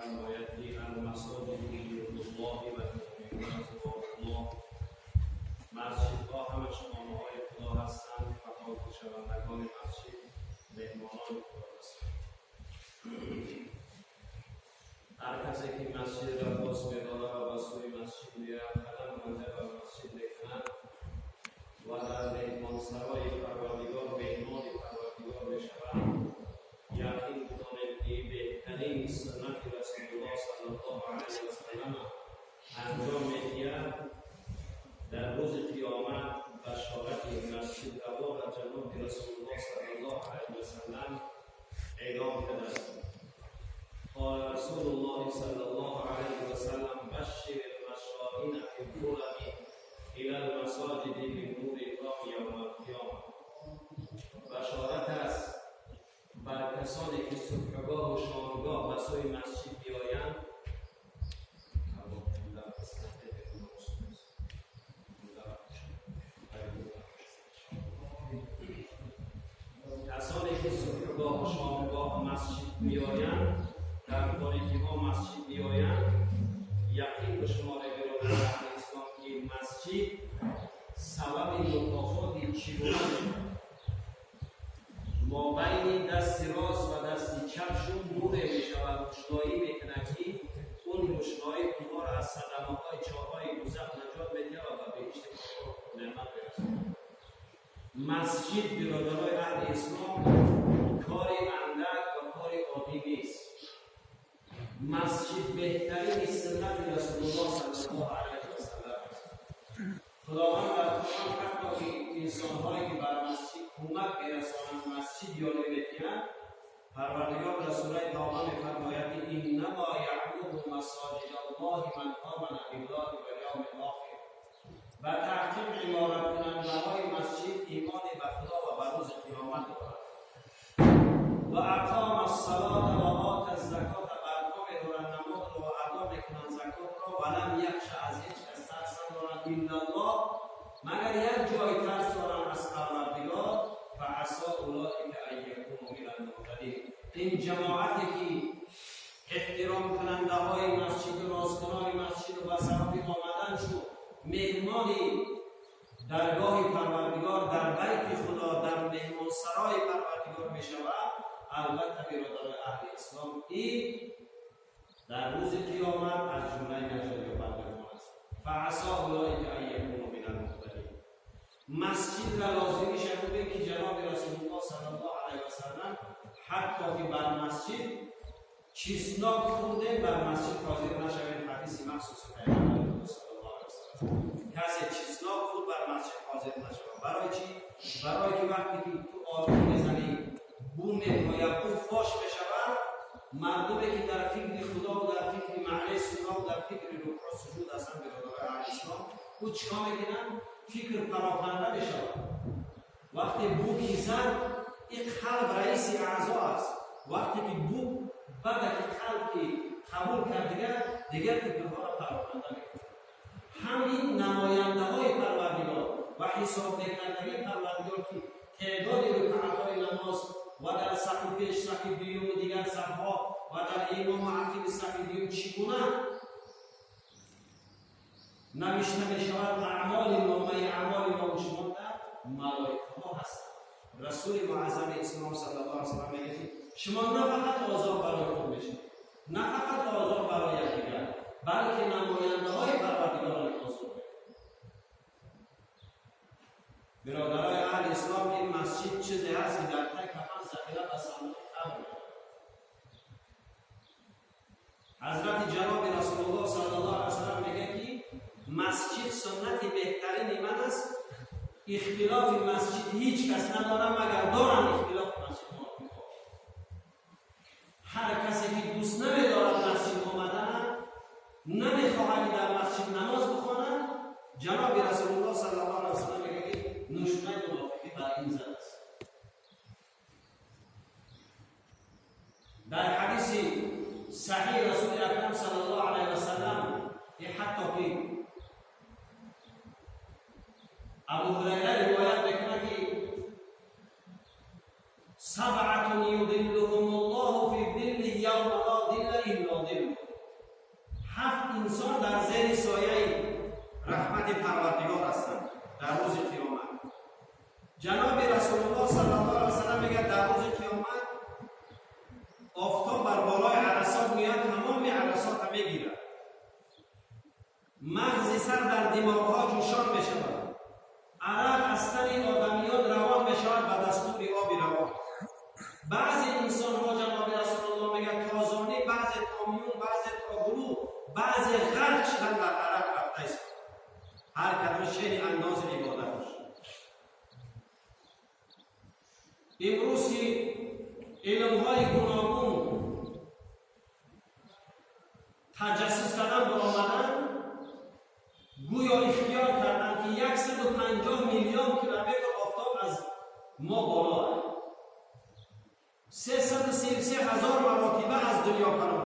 فرماید که المساجد بیوت الله و المؤمنون الله، مسجدها همه خانه‌های خدا هستند و پاک شوندگان مسجد مهمانان خدا هستند. هر کسی که مسجد را باز می‌دارد و به سوی مسجد می‌رود، قدم منزل به مسجد می‌کند و در مهمانسرای پروردگار مهمان پروردگار می‌شود، یقین بدانید که بهترین سنت رسول الله صلی الله علیه و سلم انجام می‌دهد. در روز قیامت بشارت مسجد روا و جناب رسول الله صلی الله علیه و سلم اعلام کرده. قال رسول الله صلی الله علیه و سلم بشر المشائین فی الظلم الی المساجد بنور الله یوم القیامه. بشارت است بر کسانی که صبحگاه و شامگاه به سوی مسجد بیایند. کسانی که صبحگاه و شامگاه مسجد بیایند، در تاریکی ها مسجد بیایند، یقین به شما برادر اهل اسلام که مسجد سبب مکافات چگونه ما بین دست راست و دست چپشون نور می شود، روشنایی میکنه که اون روشنایی اونها را از صدمات‌های چاهای دوزخ نجات میده و به بهشت نعمت برساند. مسجد برادرای اهل اسلام کاری اندک و کاری عادی نیست. مسجد بهترین سنت رسول الله صلی الله علیه و سلم. خداوند در قرآن حتی که انسان‌هایی که بر مسجد کمک می‌رسانند مسجد یاری می‌کنند، پروردگار در سوره توبه می‌فرماید انما یعمر مساجد الله من آمن بالله والیوم الاخر. و تحقیق عمارت کننده‌های مسجد ایمان به خدا و به روز قیامت دارند. و اقام الصلاة و آت الزکات، برپا می‌دارند نماز را و ادا می‌کنند زکات را، و لم یخش از هیچ کس ترس ندارند الا الله، مگر یک جای ترس دارند از پروردگار. فعسى اولئک ان یکونوا من المهتدین. این جماعتی که احترام کننده های مسجد، راستگانان مسجد و بسرات آمدن شد مهمانی درگاه پروردگار در بیت خدا در مهمان سرای پروردگار می شود. البته برادر اهل اسلام این در روز قیامت از جمله نجات یافتگان است. فعسى اولئک ان یکونوا من المهتدین. مسجد را لازمی شده که جناب رسول الله صلی الله علیه و سلم حتی که بر مسجد چیزناک خورده بر مسجد حاضر نشوید. حدیث مخصوص پیامبر صلی الله علیه و سلم کسی چیزناک خود بر مسجد حاضر نشود. برای چی؟ برای که وقتی که تو آبی میزنی بوم میکنی یا بو فاش میشود، مردمی که در فکر خدا و در فکر معنی سنا و در فکر رکوع سجود هستند برادر اهل اسلام، او چیکار میکنن؟ فکر پراکنده میشود. وقتی بو کی زد، این قلب رئیس اعضا است. وقتی که بو بعد که قلب که قبول کرد دیگر فکرها را پراکنده میکنه. همین نماینده های پروردگار و حساب نکردگی پروردگار که تعداد رکعت‌های نماز و در صف پیش، صف دوم و دیگر صف‌ها و در امام عقب صف دوم چگونه نوشته می‌شود، اعمال ما و شما در ملائکه ها هستند. رسول معظم اسلام صلی الله علیه و سلم میگه شما نه فقط آزار برای خود بشید، نه فقط آزار برای یکدیگر، بلکه نماینده های پروردگار را آزار بدید. برادرای اهل اسلام، این مسجد چیزی هست که در تای کفن ذخیره و صندوق قلب حضرت جناب رسول الله صلی الله علیه و سلم میگه که مسجد سنت بهترین من است. اختلاف مسجد هیچ کس نداره مگر دارن اختلاف مسجد ما. هر کسی که دوست نمی‌دارد مسجد آمدن، نمی‌خواهد در مسجد نماز بخواند، جناب رسول الله صلی الله علیه و سلم میگه که نشونه منافقی بر این زد است. در حدیث صحیح رسول اکرم صلی الله علیه و سلم حتی که ابو هریره روایت میکنه که سبعة یظلهم الله فی ظله یوم لا ظل الا ظله. انسان در زیر سایه رحمت پروردگار هستند در روز قیامت. جناب رسول الله صلی الله علیه و سلم میگه در روز قیامت آفتاب بر بالای عرصات میاد، تمام عرصات میگیرد، مغز سر در دماغها جوشان میشود، عرق از تن آدمیان روان میشود به دستور آب روان. بعضی انسان ها جناب رسول الله میگه تازانی، بعضی کامیون، بعضی تاگلو، بعضی غرق شدن در عرق رفته است. هر کدام شیر انداز عبادت است. امروز که علم های گوناگون تجسس کردن برآمدن، گویا اختیار کردن که 150 میلیون کیلومتر آفتاب از ما بالا است. 333,000 مراتب